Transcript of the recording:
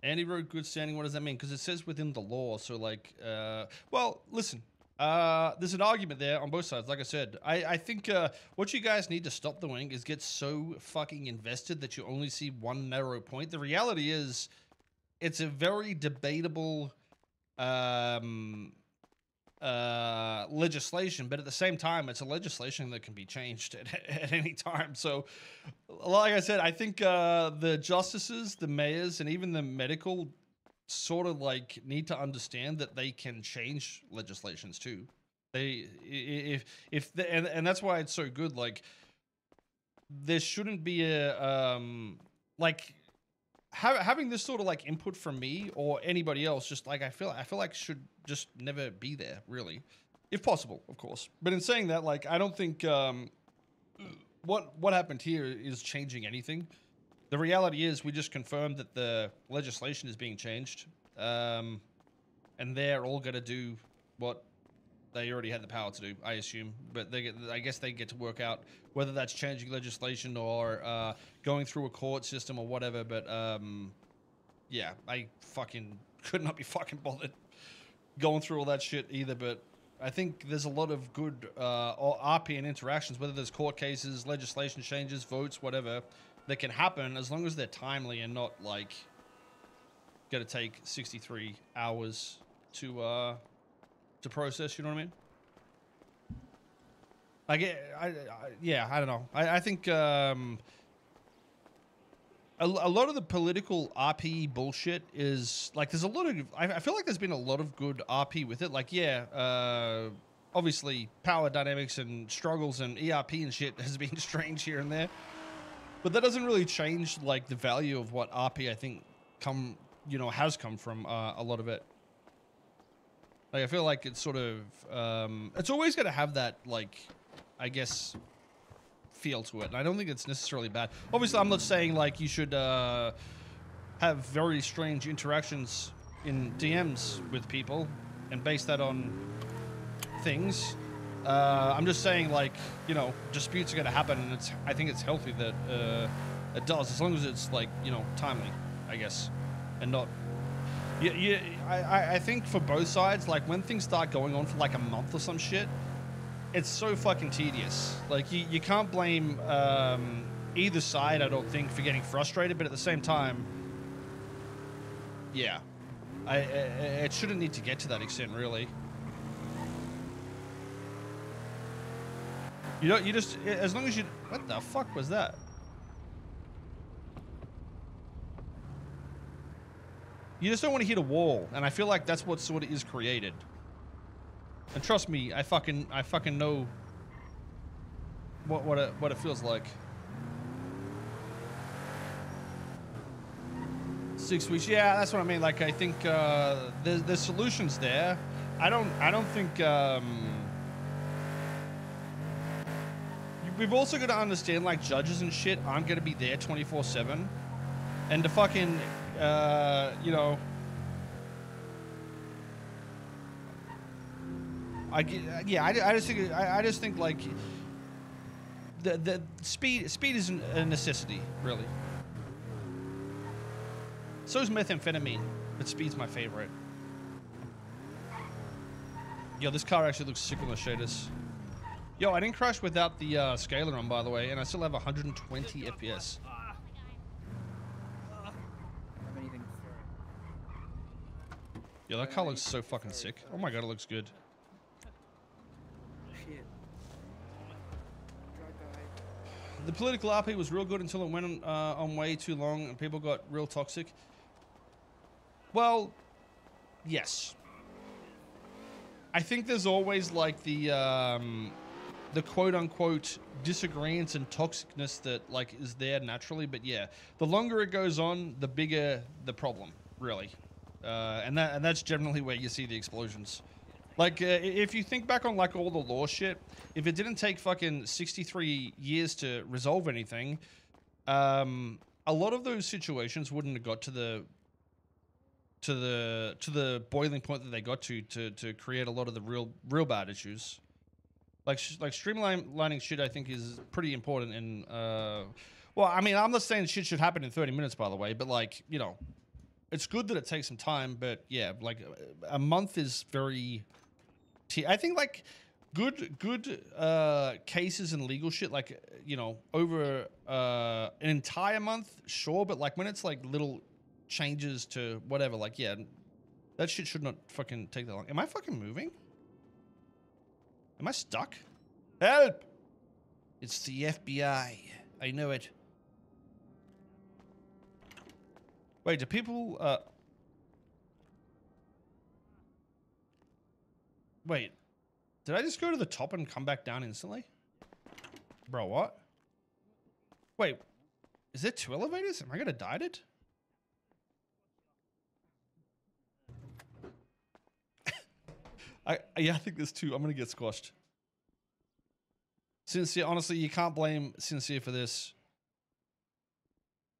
Anti-road good standing, what does that mean? Because it says within the law, so like, well, listen, there's an argument there on both sides. Like I said, I think what you guys need to stop doing is get so fucking invested that you only see one narrow point. The reality is, it's a very debatable legislation, but at the same time, it's a legislation that can be changed at any time. So, like I said, I think the justices, the mayors, and even the medical sort of like need to understand that they can change legislations too. They if the, and that's why it's so good. Like, there shouldn't be a like having this sort of like input from me or anybody else, just like I feel like should just never be there, really, if possible, of course. But in saying that, like, I don't think what happened here is changing anything. The reality is we just confirmed that the legislation is being changed, and they're all going to do what they already had the power to do, I assume. But I guess they get to work out whether that's changing legislation or going through a court system or whatever. But yeah, I fucking could not be fucking bothered going through all that shit either. But I think there's a lot of good RP and interactions, whether there's court cases, legislation changes, votes, whatever, that can happen as long as they're timely and not like going to take 63 hours to process. You know what I mean? Yeah, I don't know. I think a lot of the political RP bullshit is like, there's a lot of, I feel like there's been a lot of good RP with it. Like, yeah, obviously power dynamics and struggles and ERP and shit has been strange here and there, but that doesn't really change like the value of what RP I think has come from a lot of it. Like, I feel like it's sort of, it's always going to have that, like, I guess, feel to it. And I don't think it's necessarily bad. Obviously, I'm not saying, like, you should have very strange interactions in DMs with people and base that on things. I'm just saying, like, you know, disputes are going to happen, and I think it's healthy that it does, as long as it's, like, you know, timely, I guess, and not... Yeah, I think for both sides, like, when things start going on for like a month or some shit, it's so fucking tedious. Like, you can't blame either side, I don't think, for getting frustrated, but at the same time, yeah, it shouldn't need to get to that extent, really. You just, as long as you, what the fuck was that? You just don't want to hit a wall, and I feel like that's what sort of is created. And trust me, I fucking know what it feels like. 6 weeks, yeah, that's what I mean. Like, I think there's solutions there. I don't think we've also got to understand, like, judges and shit aren't going to be there 24/7, and the fucking you know, I just think like the speed is a necessity, really. So is methamphetamine, but speed's my favorite. Yo, this car actually looks sick on the shaders. Yo, I didn't crash without the scaler on, by the way, and I still have 120 FPS. Yo, that car looks so fucking sick. Oh my god, it looks good. The political RP was real good until it went on way too long and people got real toxic. Well, yes. I think there's always like the quote-unquote disagreements and toxicness that like is there naturally, but yeah, the longer it goes on, the bigger the problem, really. And that's generally where you see the explosions. Like, if you think back on like all the law shit, if it didn't take fucking 63 years to resolve anything, a lot of those situations wouldn't have got to the boiling point that they got to create a lot of the real bad issues. Like streamlining shit, I think is pretty important. In well, I mean, I'm not saying shit should happen in 30 minutes, by the way, but like, you know, it's good that it takes some time, but yeah, like a month is very. I think like good cases and legal shit, like over an entire month, sure, but like when it's like little changes to whatever, like yeah, that shit should not fucking take that long. Am I fucking moving? Am I stuck? Help! It's the FBI. I know it. Wait, do people wait, did I just go to the top and come back down instantly? Bro, what? Wait, is there 2 elevators? Am I gonna die it? Yeah, I think there's 2. I'm gonna get squashed. Sincere, honestly, you can't blame Sincere for this.